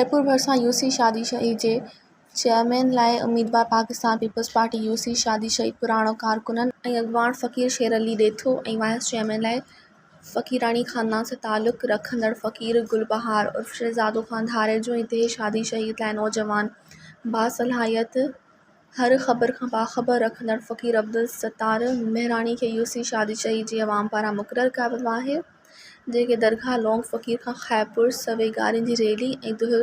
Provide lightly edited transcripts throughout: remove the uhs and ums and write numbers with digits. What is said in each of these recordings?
खैरपुर भरिसां यूसी शादी शहीद जे चेयरमैन लाइ उम्मीदवार पाकिस्तान पीपल्स पार्टी यूसी शादी शहीद पुराणो कारकुननि ऐं अॻवान फ़क़ीर शेर अली ॾेथो ऐं वाइस चेयरमैन लाइ फ़क़ीरानी ख़ानदान सां तालुक़ रखंदड़ फ़क़ीर गुलबहार उर्फ़ शहज़ादो ख़ान धारे जो ऐं दहे शादी शहीद लाइ नौजवान बासलाहियत हर ख़बर खां बाख़बर रखंदड़ फ़क़ीर अब्दुल सत्तार मेहराणी खे यूसी शादी शहीद जी अवाम पारां मुक़ररु कयो वियो आहे, जेके दरगाह लौंग फ़क़ीर खां खैरपुर सवे गारियुनि जी रैली ऐं दुहिल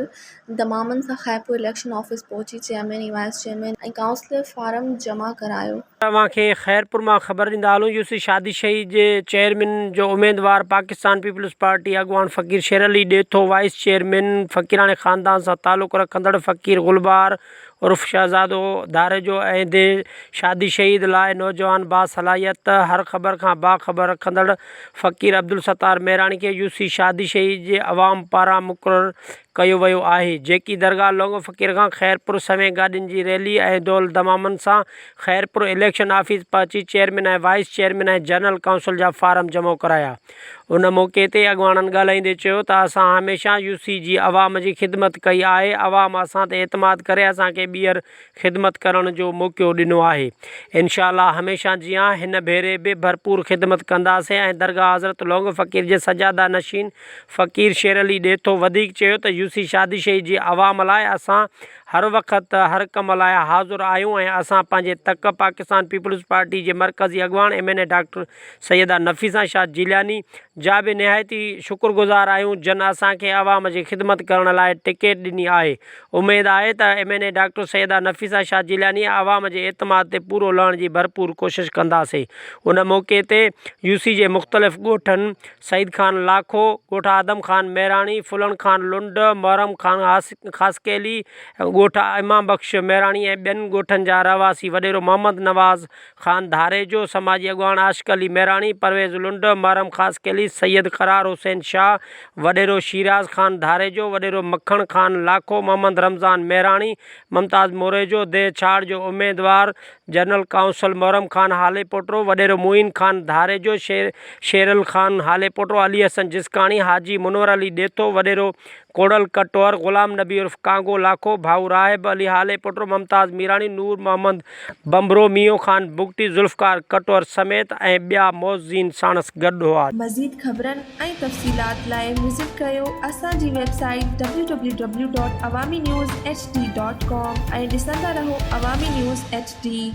दमामनि सां खैरपुर इलेक्शन ऑफिस पहुची चेयरमैन ऐं वाइस चेयरमैन ऐं काउंसलर फारम जमा करायो। तव्हांखे खैरपुर मां ख़बर ॾींदा हलूं। यूसी शादी शहीद जे चेयरमैन जो उम्मीदवार पाकिस्तान पीपल्स पार्टी अॻवान फ़क़ीर शेर अली ॾेथो, वाइस चेयरमैन फ़क़ीराने ख़ानदान सां तालुक़ रखंदड़ फ़क़ीर गुलबहार उर्फ़ शहज़ादो धारे जो ऐं दहे शादी शहीद लाइ नौजवान बासलाहियत हर ख़बर खां बाख़बर रखंदड़ फ़क़ीर अब्दुल सत्तार मेहराणी खे यूसी शादी शहीद जे अवाम पारां मुक़ररु कयो वियो आहे, जेकी दरगाह लौंग फ़क़ीर खां खैरपुर सवें गाॾियुनि जी रैली ऐं दोल दमामनि सां खैरपुर इलेक्शन ऑफिस पहुची चेयरमैन ऐं वाइस चेयरमैन ऐं जनरल काउंसिल जा फारम जमा कराया। उन मौक़े ते अॻवाननि ॻाल्हाईंदे चयो त असां हमेशह यूसी जी अवाम जी ख़िदमत कई आहे। अवाम असां ते एतमाद करे असांखे ॿीहर ख़िदमत करण जो मौक़ो ॾिनो आहे। इंशाअल्लाह हमेशह जीअं हिन भेरे बि भरपूर ख़िदमत कंदासीं ऐं दरगाह हज़रत लौंग फ़क़ीर जे सजादा नशीन फ़क़ीर शेर अली ॾेथो वधीक चयो त यूसी शादी शहीद जी अवाम लाइ असां हर वक़्तु हर कम लाइ हाज़ुर आहियूं ऐं असां पंहिंजे तक पाकिस्तान पीपल्स पार्टी जे मरकज़ी अॻवान MNA डॉक्टर सैयदा नफ़ीसा शाह जिलानी जा बि निहायती शुक्रगुज़ार आहियूं जिन असांखे अवाम जी ख़िदमत करण लाइ टिकट ॾिनी आहे। उमेदु आहे त MNA डॉक्टर सैयदा नफ़ीसा शाह जिलानी अवाम जे एतमाद ते पूरो लहण जी भरपूर कोशिशि कंदासीं। उन मौक़े ते यूसी जे मुख़्तलिफ़ ॻोठनि सईद ख़ान लाखो, ॻोठ आदम ख़ान मेहराणी, फुलन ख़ान लुंड, मोहरम ख़ान ख़ासकेली, ॻोठ इमाम बख़्श मेहराणी ऐं ॿियनि ॻोठनि जा रहवासी वॾेरो मोहम्मद नवाज़ ख़ान धारे जो, समाजी अॻवान आशिक़ अली मेहराणी, परवेज़ लुंड, मोहरम ख़ासकेली, सैयद क़रार हुसैन शाह, वॾेरो शिराज़ ख़ान धारे जो, वॾेरो मखण ख़ान लाखो, मोहम्मद रमज़ान मेहराणी, मुमताज़ मोरे जो, दहे छाड़ जो उम्मीदवार जनरल काउंसिल मोहरम ख़ान हाले पोटरो, वॾेरो मुइन ख़ान धारे जो, शेरल ख़ान हाले पोटरो, अली हसन जिसकाणी, हाजी मुनवर अली ॾेथो, वॾेरो कोड़ल कटोर, ग़ुलाम नबी उर्फ़ कांगो लाखो, भाऊ राहिब अली हाले पोटरो, मुमताज़ मीराणी, नूर मोहम्मद बम्बरो, मियो ख़ान बुगटी, ज़ुल्फ़कार कटोर समेत ऐं ॿिया मौज़ीन साणस गॾु हुआ। मज़ीद ख़बरनि ऐं तफ़सीलात लाइ विज़िट कयो असांजी वेबसाइट www.awamiNewsHD.com ऐं ॾिसंदा रहो अवामी न्यूज़ HD।